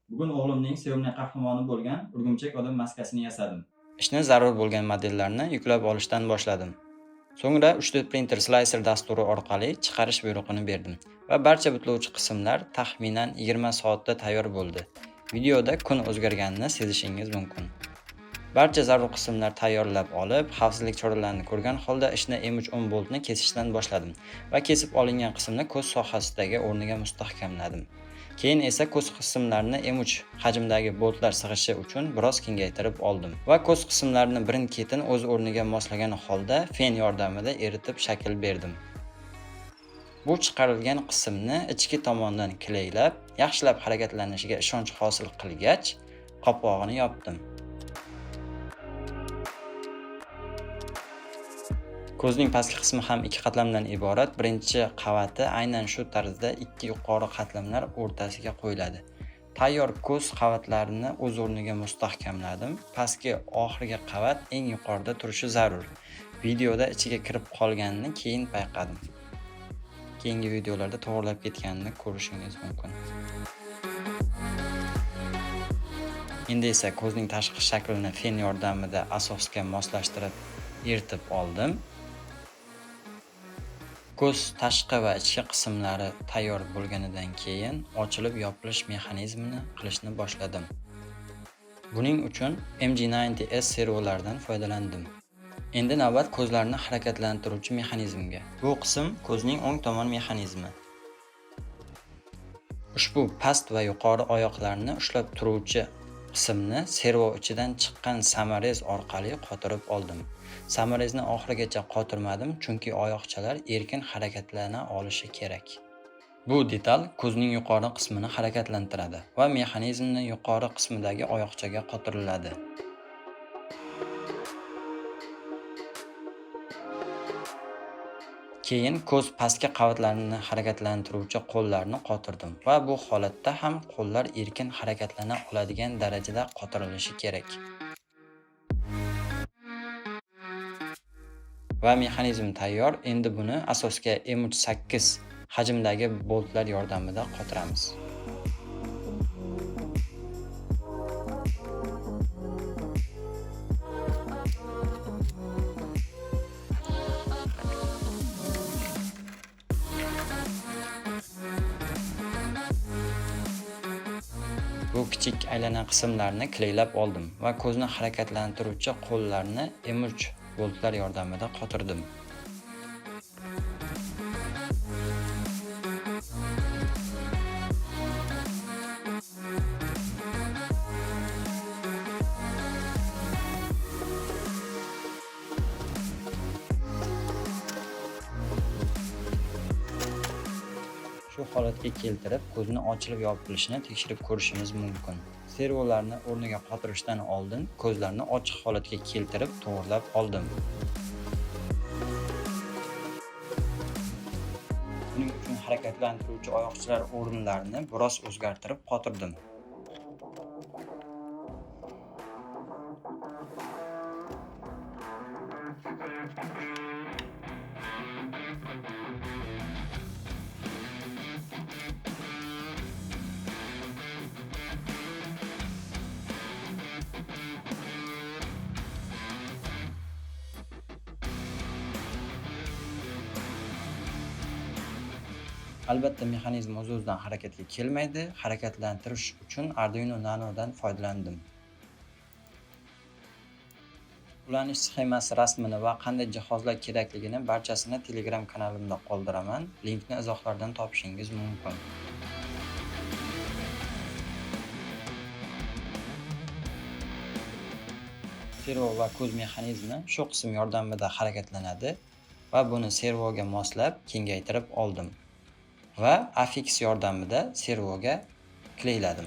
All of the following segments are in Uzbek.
Bugun o'g'limning sevimli qahramoni bo'lgan urg'umchak odam maskasini yasadim. Ishni zarur bo'lgan modellarni yuklab olishdan boshladim. So'ngra 3D printer slicer dasturi orqali chiqarish buyrug'ini berdim va barcha bitlovchi qismlar taxminan 20 soatda tayyor bo'ldi. Videoda kun o'zgarganini sezishingiz mumkin. Barcha zarur qismlar tayyorlab olib, xavfsizlik choralarini ko'rgan holda ishni M310 boltni kesishdan boshladim va kesib olingan qismni ko'z sohasidagi o'rniga mustahkamladim. Keyin esa ko'z qismlarini M3 hajmdagi boltlar sig'ishi uchun biroz kengaytirib oldim va ko'z qismlarini birin-ketin o'z o'rniga moslagan holda fen yordamida eritib shakl berdim. Bu chiqarilgan qismni ichki tomondan kleylab, yaxshilab harakatlanishiga ishonch hosil qilgach, qopqog'ini yopdim. Ko'zning pastki qismi ham ikki qatlamdan iborat. Birinchi qavati aynan shu tarzda ikki yuqori qatlamlar o'rtasiga qo'yiladi. Tayyor ko'z qavatlarini o'z o'rniga mustahkamladim. Pastki oxirgi qavat eng yuqorida turishi zarur. Videoda ichiga kirib qolganini keyin payqadim. Keyingi videolarda to'g'rilab ketganini ko'rishingiz mumkin. Endi esa ko'zning tashqi shaklini fen yordamida asosga moslashtirib eritib oldim. Ko'z tashqi va ichki qismlari tayyor bo'lganidan keyin ochilib yopilish mexanizmini qilishni boshladim. Buning uchun MG90S servolaridan foydalandim. Endi navbat ko'zlarni harakatlantiruvchi mexanizmga. Bu qism ko'zning o'ng tomon mexanizmi. Ushbu past va yuqori oyoqlarni ushlab turuvchi qismni servo ichidan chiqqan samarez orqali qotirib oldim. Samarezni oxirigacha qotirmadim, chunki oyoqchalar erkin harakatlana olishi kerak. Bu detal ko'zning yuqori qismini harakatlantiradi va mexanizmni yuqori qismidagi oyoqchaga qotiriladi. Keyin ko'z pastki qavatlarini harakatlantiruvchi qo'llarni qotirdim va bu holatda ham qo'llar erkin harakatlana oladigan darajada qotirilishi kerak. Va mexanizm tayyor. Endi buni asosga M38 hajmdagi boltlar yordamida qotiramiz. Bu kichik aylanan qismlarni kleylab oldim va ko'zni harakatlantiruvchi qo'llarni M3 boltlar yordamida qotirdim. Shu holatga keltirib, ko'zni ochilib yopilishini tekshirib ko'rishimiz mumkin. Servolarni o'rniga qotirishdan oldin ko'zlarni ochiq holatga keltirib to'g'rilab oldim. Buning uchun harakatlantiruvchi oyoqchalar o'rinlarini biroz o'zgartirib qotirdim. Albatta mexanizm o'z-o'zidan harakatga kelmaydi. Harakatlantirish uchun Arduino Nanodan foydalandim. Ulanish sxemasi rasmini va qanday jihozlar kerakligini barchasini Telegram kanalimda qoldiraman. Linkni izohlardan topishingiz mumkin. Servo va ko'z mexanizmi shu qism yordamida harakatlanadi va buni servoga moslab kengaytirib oldim va afix yordamida servoga kleyladim.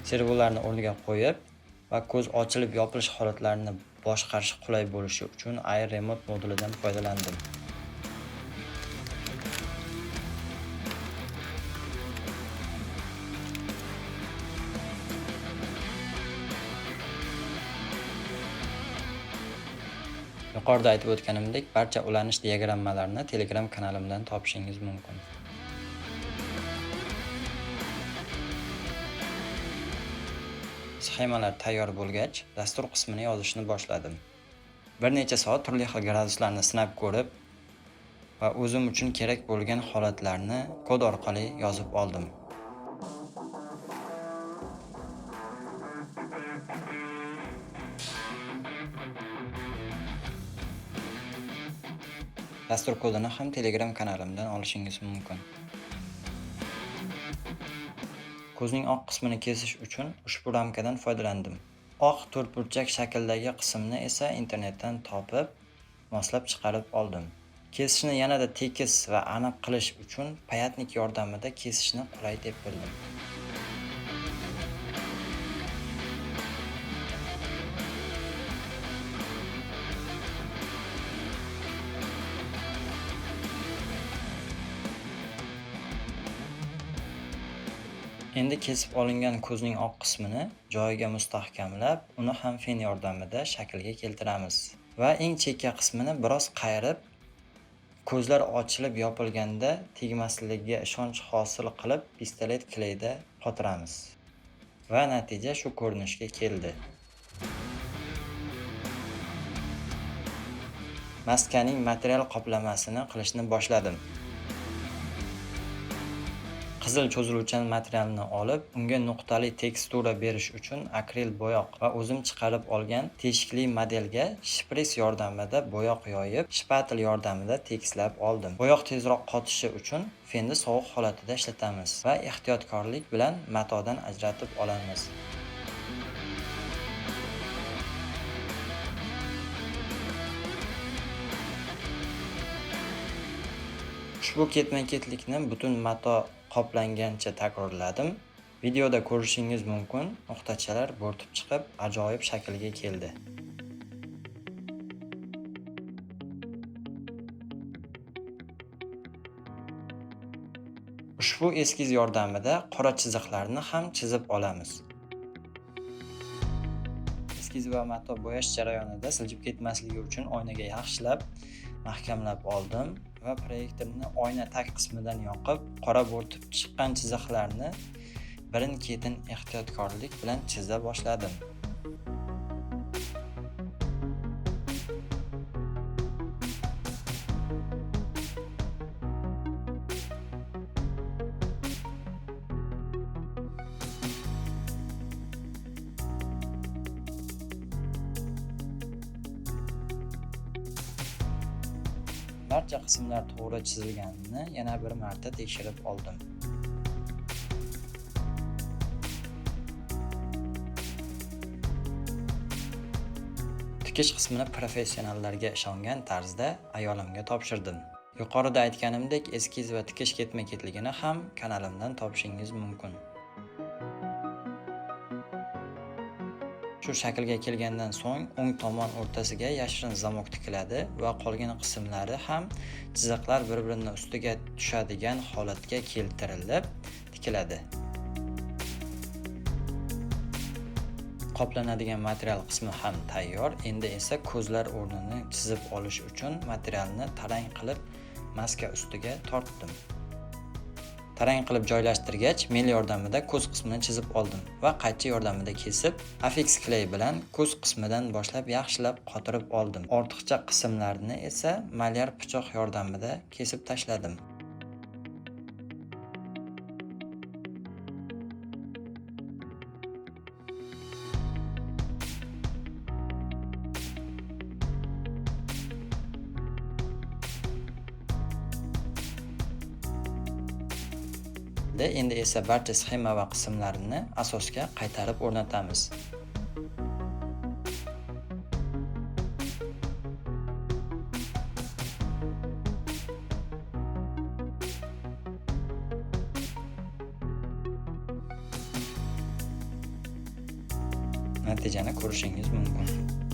Servolarni o'rniga qo'yib va ko'z ochilib yopilish holatlarini boshqarish qulay bo'lishi uchun Air Remote modulidan foydalandim. Yuqorida aytib o'tganimdek, barcha ulanish diagrammalarini Telegram kanalimdan topishingiz mumkin. Sxemalar tayyor bo'lgach, dastur qismini yozishni boshladim. Bir necha soat turli xil graduslarni sinab ko'rib va o'zim uchun kerak bo'lgan holatlarni kod orqali yozib oldim. Dastur kodini ham Telegram kanalimdan olishingiz mumkin. Ko'zning oq qismini kesish uchun ushbu ramkadan foydalandim. Oq to'rtburchak shakldagi qismni esa internetdan topib, moslab chiqarib oldim. Kesishni yanada tekis va aniq qilish uchun payatnik yordamida kesishni qulay deb bildim. Endi kesib olingan ko'zning oq qismini joyiga mustahkamlab, uni ham fen yordamida shaklga keltiramiz va eng chekka qismini biroz qayirib, ko'zlar ochilib yopilganda tegmasligiga ishonch hosil qilib, pistolet klayda qotiramiz. Va natija shu ko'rinishga keldi. Maskaning material qoplamasini qilishni boshladim. Qizil cho'ziluvchan materialni olib, unga nuqtali tekstura berish uchun akril bo'yoq va o'zim chiqarib olgan teshikli modelga shpris yordamida bo'yoq yoyib, shpatel yordamida tekislab oldim. Bo'yoq tezroq qotishi uchun fenni sovuq holatida ishlatamiz va ehtiyotkorlik bilan matodan ajratib olamiz. Ushbu ketma-ketlikni butun mato qoplangancha takrorladim. Videoda ko'rishingiz mumkin, nuqtachalar bo'rtib chiqib, ajoyib shaklga keldi. Ushbu eskiz yordamida qora chiziqlarni ham chizib olamiz. Eskiz va mato bo'yash jarayonida siljib ketmasligi uchun oynaga yaxshilab mahkamlab oldim va proyektorni oyna tag qismidan yoqib, qora bo'rtib chiqqan chiziqlarni birin-ketin ehtiyotkorlik bilan chiza boshladim. Barcha qismlar to'g'ri chizilganini yana bir marta tekshirib oldim. Tikish qismini professionallarga ishongan tarzda ayolimga topshirdim. Yuqorida aytganimdek, eskiz va tikish ketma-ketligini ham kanalimdan topishingiz mumkin. Shu shaklga kelgandan so'ng o'ng tomon o'rtasiga yashirin zamok tikiladi va qolgan qismlari ham chiziqlar bir-birining ustiga tushadigan holatga keltirilib tikiladi. Qoplanadigan material qismi ham tayyor. Endi esa ko'zlar o'rnini chizib olish uchun materialni tarang qilib maska ustiga tortdim. Tarang qilib joylashtirgach, mel yordamida ko'z qismini chizib oldim va qaychi yordamida kesib, affix clay bilan ko'z qismidan boshlab yaxshilab qotirib oldim. Ortiqcha qismlarni esa malyar pichoq yordamida kesib tashladim. Endi esa barcha sxema va qismlarini asosga qaytarib o'rnatamiz. Natijani ko'rishingiz mumkin.